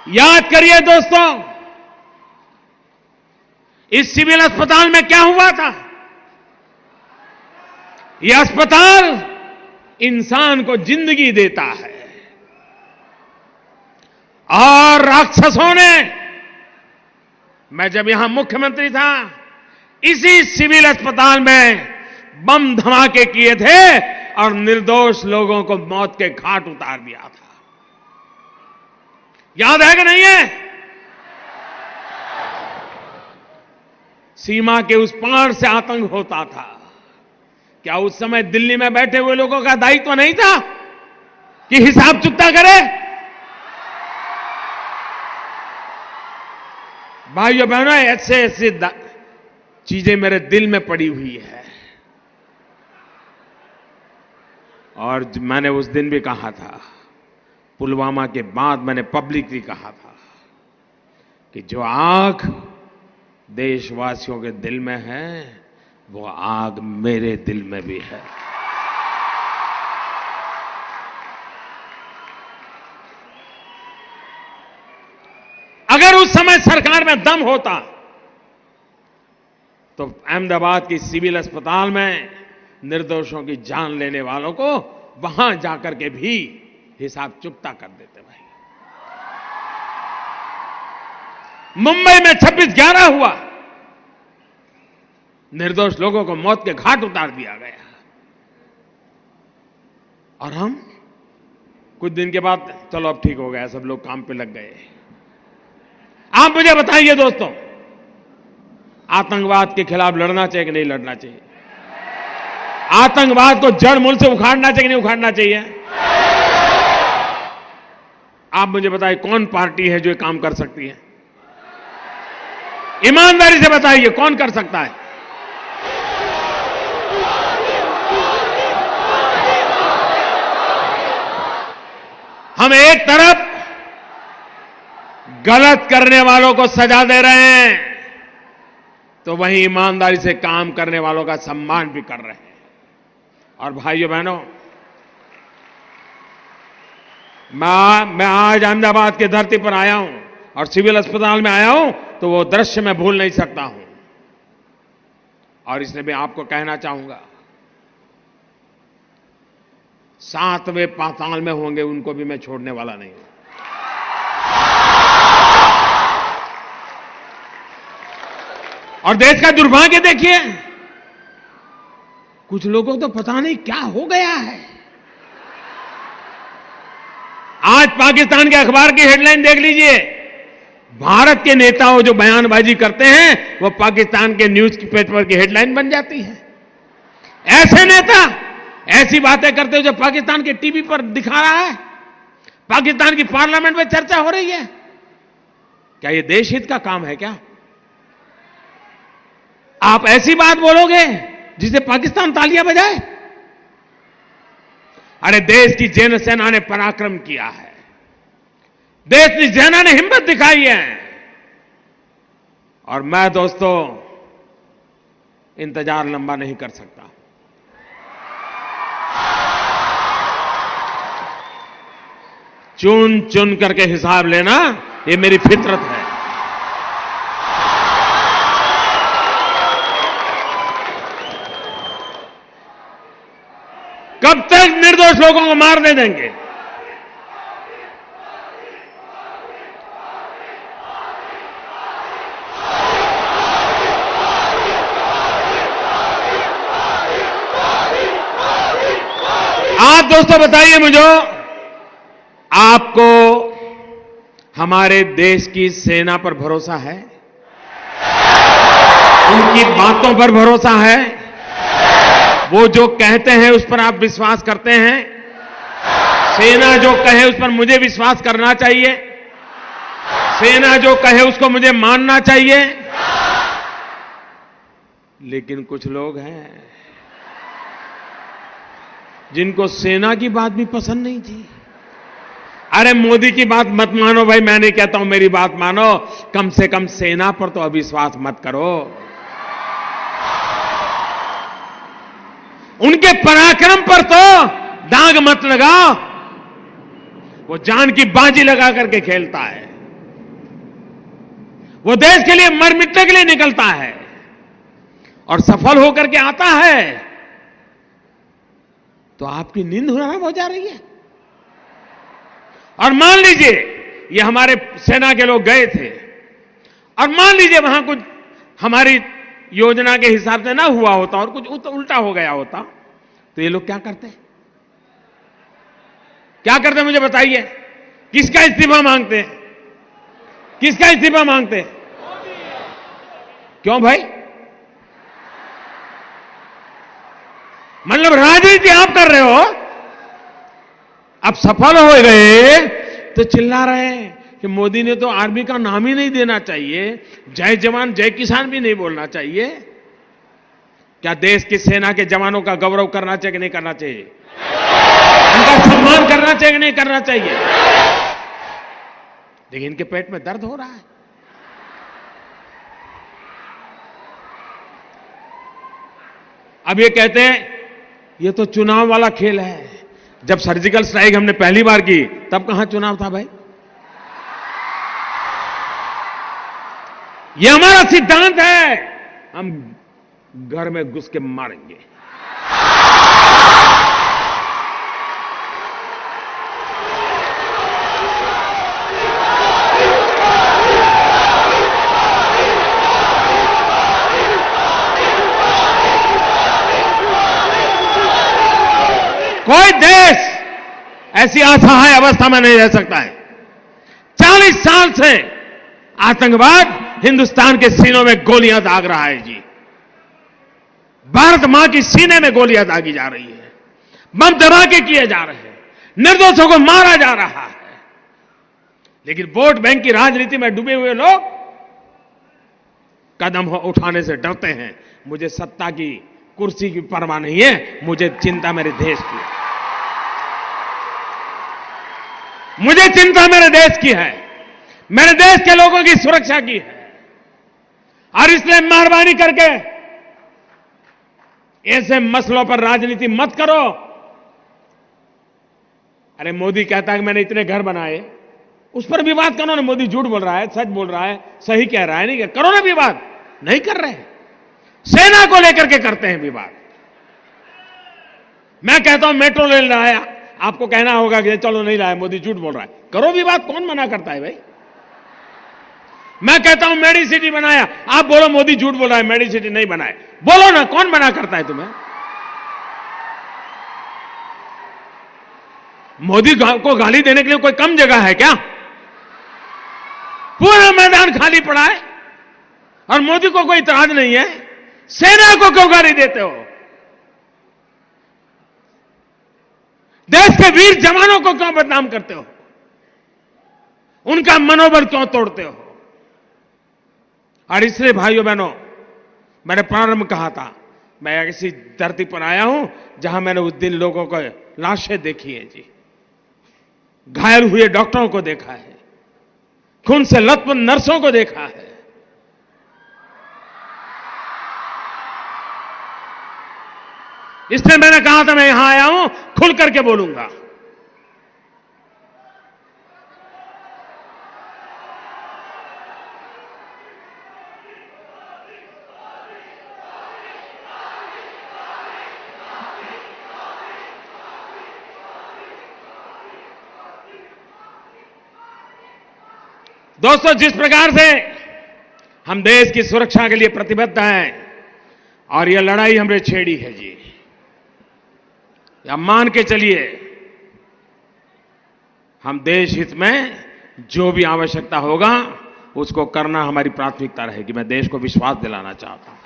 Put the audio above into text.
याद करिए दोस्तों, इस सिविल अस्पताल में क्या हुआ था। यह अस्पताल इंसान को जिंदगी देता है और राक्षसों ने, मैं जब यहां मुख्यमंत्री था, इसी सिविल अस्पताल में बम धमाके किए थे और निर्दोष लोगों को मौत के घाट उतार दिया था। याद है कि नहीं है? सीमा के उस पार से आतंक होता था। क्या उस समय दिल्ली में बैठे हुए लोगों का दायित्व नहीं था कि हिसाब चुकता करे? भाइयों बहनों, ऐसे ऐसे चीजें मेरे दिल में पड़ी हुई है। और मैंने उस दिन भी कहा था, पुलवामा के बाद मैंने पब्लिकली कहा था कि जो आग देशवासियों के दिल में है, वो आग मेरे दिल में भी है। अगर उस समय सरकार में दम होता तो अहमदाबाद की सिविल अस्पताल में निर्दोषों की जान लेने वालों को वहां जाकर के भी हिसाब चुकता कर देते। भाई, मुंबई में 26/11 हुआ, निर्दोष लोगों को मौत के घाट उतार दिया गया, और हम कुछ दिन के बाद चलो अब ठीक हो गया, सब लोग काम पे लग गए। आप मुझे बताइए दोस्तों, आतंकवाद के खिलाफ लड़ना चाहिए कि नहीं लड़ना चाहिए? आतंकवाद को जड़ मूल से उखाड़ना चाहिए कि नहीं उखाड़ना चाहिए? आप मुझे बताइए, कौन पार्टी है जो ये काम कर सकती है? ईमानदारी से बताइए, कौन कर सकता है? हम एक तरफ गलत करने वालों को सजा दे रहे हैं, तो वहीं ईमानदारी से काम करने वालों का सम्मान भी कर रहे हैं। और भाइयों बहनों, मैं आज अहमदाबाद की धरती पर आया हूं और सिविल अस्पताल में आया हूं, तो वो दृश्य मैं भूल नहीं सकता हूं। और इसलिए मैं आपको कहना चाहूंगा, 7वें पाताल में होंगे उनको भी मैं छोड़ने वाला नहीं हूं। और देश का दुर्भाग्य देखिए, कुछ लोगों को तो पता नहीं क्या हो गया है। आज पाकिस्तान के अखबार की हेडलाइन देख लीजिए, भारत के नेताओं जो बयानबाजी करते हैं वो पाकिस्तान के न्यूज पेपर की हेडलाइन बन जाती है। ऐसे नेता ऐसी बातें करते हैं जो पाकिस्तान के टीवी पर दिखा रहा है, पाकिस्तान की पार्लियामेंट में चर्चा हो रही है। क्या ये देश हित का काम है क्या? आप ऐसी बात बोलोगे जिसे पाकिस्तान तालियां बजाए? अरे देश की जैन सेना ने पराक्रम किया है, देश की सेना ने हिम्मत दिखाई है, और मैं दोस्तों इंतजार लंबा नहीं कर सकता। चुन चुन करके हिसाब लेना ये मेरी फितरत है। कब तक निर्दोष लोगों को मारने देंगे? आप दोस्तों बताइए मुझे, आपको हमारे देश की सेना पर भरोसा है? उनकी बातों पर भरोसा है? वो जो कहते हैं उस पर आप विश्वास करते हैं? सेना जो कहे उस पर मुझे विश्वास करना चाहिए? सेना जो कहे उसको मुझे मानना चाहिए? लेकिन कुछ लोग हैं जिनको सेना की बात भी पसंद नहीं थी। अरे मोदी की बात मत मानो भाई, मैं नहीं कहता हूं मेरी बात मानो, कम से कम सेना पर तो अविश्वास मत करो। उनके पराक्रम पर तो दाग मत लगाओ। वो जान की बाजी लगा करके खेलता है। वो देश के लिए मर मिटने के लिए निकलता है और सफल होकर के आता है, तो आपकी नींद हराम हो जा रही है। और मान लीजिए ये हमारे सेना के लोग गए थे और मान लीजिए वहां कुछ हमारी योजना के हिसाब से ना हुआ होता और कुछ उल्टा हो गया होता, तो ये लोग क्या करते? क्या करते मुझे बताइए? किसका इस्तीफा मांगते हैं? किसका इस्तीफा मांगते हैं? क्यों भाई? मतलब राजनीति आप कर रहे हो, अब सफल हो गए तो चिल्ला रहे हैं कि मोदी ने तो आर्मी का नाम ही नहीं देना चाहिए, जय जवान जय किसान भी नहीं बोलना चाहिए। क्या देश की सेना के जवानों का गौरव करना चाहिए कि नहीं करना चाहिए? उनका सम्मान करना चाहिए कि नहीं करना चाहिए? लेकिन इनके पेट में दर्द हो रहा है। अब ये कहते हैं ये तो चुनाव वाला खेल है। जब सर्जिकल स्ट्राइक हमने पहली बार की तब कहां चुनाव था भाई? ये हमारा सिद्धांत है, हम घर में घुस के मारेंगे। कोई देश ऐसी असहाय अवस्था में नहीं रह सकता है। 40 साल से आतंकवाद हिंदुस्तान के सीनों में गोलियां दाग रहा है जी। भारत मां की सीने में गोलियां दागी जा रही है, बम धमाके किए जा रहे हैं, निर्दोषों को मारा जा रहा है। लेकिन वोट बैंक की राजनीति में डूबे हुए लोग कदम उठाने से डरते हैं। मुझे सत्ता की कुर्सी की परवाह नहीं है, मुझे चिंता मेरे देश की है। मुझे चिंता मेरे देश की है, मेरे देश के लोगों की सुरक्षा की है। और इसलिए मेहरबानी करके ऐसे मसलों पर राजनीति मत करो। अरे मोदी कहता है कि मैंने इतने घर बनाए, उस पर विवाद करो ना। मोदी झूठ बोल रहा है, सच बोल रहा है, सही कह रहा है, नहीं करो ना विवाद। नहीं कर रहे, सेना को लेकर के करते हैं विवाद। मैं कहता हूं मेट्रो ले लाया, आपको कहना होगा कि चलो नहीं लाया, मोदी झूठ बोल रहा है। करो विवाद, कौन मना करता है भाई? मैं कहता हूं मेडिसिटी बनाया, आप बोलो मोदी झूठ बोल रहा है, मेडिसिटी नहीं बनाए। बोलो ना, कौन मना करता है तुम्हें? मोदी को गाली देने के लिए कोई कम जगह है क्या? पूरा मैदान खाली पड़ा है और मोदी को कोई इतराज नहीं है। सेना को क्यों गाली देते हो? देश के वीर जवानों को क्यों बदनाम करते हो? उनका मनोबल क्यों तोड़ते हो? और इसलिए भाइयों बहनों, मैंने प्रारंभ कहा था, मैं ऐसी धरती पर आया हूं जहां मैंने उस दिन लोगों को लाशें देखी है जी, घायल हुए डॉक्टरों को देखा है, खून से लथपथ नर्सों को देखा है। इसलिए मैंने कहा था मैं यहां आया हूं, खुल करके बोलूंगा। दोस्तों, जिस प्रकार से हम देश की सुरक्षा के लिए प्रतिबद्ध हैं और यह लड़ाई हमने छेड़ी है जी, या मान के चलिए हम देश हित में जो भी आवश्यकता होगा उसको करना हमारी प्राथमिकता रहेगी। मैं देश को विश्वास दिलाना चाहता हूं।